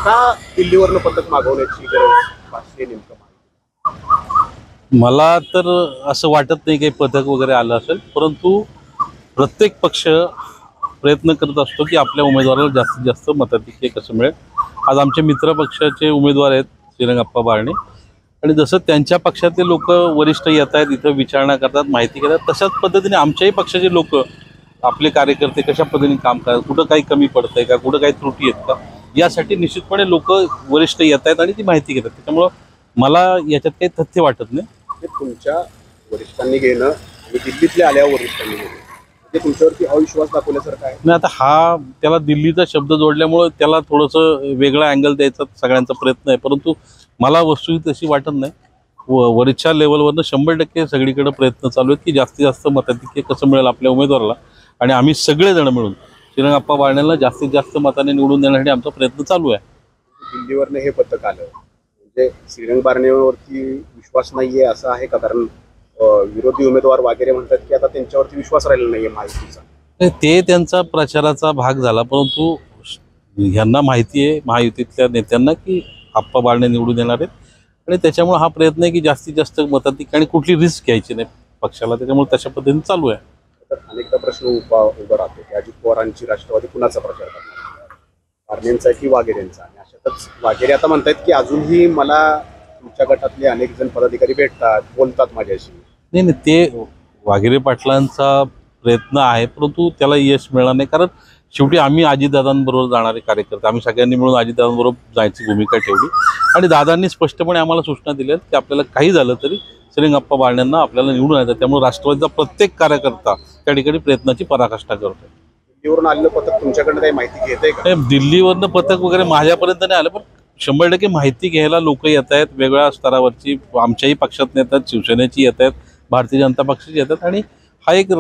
का दिल्लीवरनं पथक मागवण्याची गरज भासते नेमकं? मला तर असं वाटत नाही काही पथक वगैरे आलं असेल, परंतु प्रत्येक पक्ष प्रयत्न करत असतो की आपल्या उमेदवाराला जास्तीत जास्त मताधिक्य कसं मिळेल. आज आमचे मित्र पक्षाचे उमेदवार आहेत श्रीरंगाप्पा बारणे, आणि जसं त्यांच्या पक्षातले लोक वरिष्ठ येत आहेत इथं विचारणा करतात, माहिती घेतात, तशाच पद्धतीने आमच्याही पक्षाचे लोक आपले कार्यकर्ते कशा पद्धतीने काम करतात, कुठं काही कमी पडतंय का, कुठं काही त्रुटी आहेत का, यासाठी निश्चितपणे लोक वरिष्ठ येत आहेत आणि ती माहिती घेतात. त्याच्यामुळं मला याच्यात काही तथ्य वाटत नाही. ते तुमच्या वरिष्ठांनी घेणं आणि दिल्लीतल्या आल्यावर वरिष्ठांनी घेणं ते तुमच्यावरती अविश्वास दाखवल्यासारखं आहे. नाही, आता त्याला दिल्लीचा शब्द जोडल्यामुळं त्याला थोडंसं वेगळा अँगल द्यायचा सगळ्यांचा प्रयत्न आहे, परंतु मला वस्तुस्थिती तशी वाटत नाही. वरच्या लेवलवरनं 100% सगळीकडे प्रयत्न चालू आहेत की जास्तीत जास्त मताधिक्य कसं मिळेल आपल्या उमेदवाराला, आणि आम्ही सगळेजण मिळून श्रीरंगाप्पा बारण्याला जास्तीत जास्त मताने निवडून देण्यासाठी आमचा प्रयत्न चालू आहे. दिल्लीवरनं हे पथक आलं म्हणजे श्रीरंग बारणेवरती विश्वास नाहीये असं आहे का? कारण विरोधी उमेदवार वगैरे म्हणतात की आता त्यांच्यावरती विश्वास राहिला नाहीये महायुतीचा. ते त्यांचा प्रचाराचा भाग झाला, परंतु ह्यांना माहिती आहे महायुतीतल्या नेत्यांना की आप्पा बारणे निवडून येणार आहेत, आणि त्याच्यामुळे हा प्रयत्न आहे की जास्तीत जास्त मताधिक्य आणि कुठली रिस्क घ्यायची नाही पक्षाला, त्याच्यामुळे तशा पद्धतीने चालू आहे. तर अनेकदा प्रश्न उभा राहतो की अजित पवारांची राष्ट्रवादी कुणाचा प्रचार करणार, बारणेंचा की वाघेरेंचा? आणि अशातच वाघेरे आता म्हणतात की अजूनही मला तुमच्या गटातले अनेक जण पदाधिकारी भेटतात, बोलतात माझ्याशी. नाही, ते वाघेरे पाटलांचा प्रयत्न आहे, परंतु त्याला यश मिळणार नाही, कारण शेवटी आम्ही अजितदादांबरोबर जाणारे कार्यकर्ते, आम्ही सगळ्यांनी मिळून अजितदादांबरोबर जायची भूमिका ठेवली, आणि दादांनी स्पष्टपणे आम्हाला सूचना दिल्या की आपल्याला काही झालं तरी श्रीरंगाप्पा बारण्यांना आपल्याला निवडून यायचं. त्यामुळे राष्ट्रवादीचा प्रत्येक कार्यकर्ता त्या ठिकाणी प्रयत्नाची पराकाष्ठा करतोय. दिल्लीवरून आलेलं पथक तुमच्याकडनं काही माहिती घेत आहे का? दिल्लीवरनं पथक वगैरे माझ्यापर्यंत नाही आलं, पण 100% माहिती घ्यायला लोक येत आहेत, वेगळ्या स्तरावरची आमच्याही पक्षात येतात, शिवसेनेची येत आहेत, भारतीय जनता पक्षाची येतात, आणि हा एक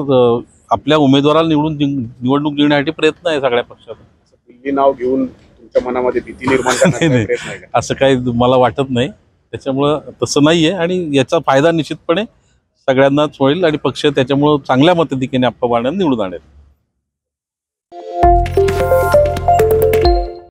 आपल्या उमेदवाराला निवडणूक जिंकण्यासाठी प्रयत्न आहे सगळ्या पक्षात. दिल्ली नाव घेऊन तुमच्या मनामध्ये भीती निर्माण करण्याचा प्रयत्न आहे का? असं काही मला वाटत नाही, त्याच्यामुळं तसं नाहीये, आणि याचा फायदा निश्चितपणे सगळ्यांनाच होईल, आणि पक्ष त्याच्यामुळं चांगल्या मताधिक्याने आप्पा बारण्यांना निवडून आणेल.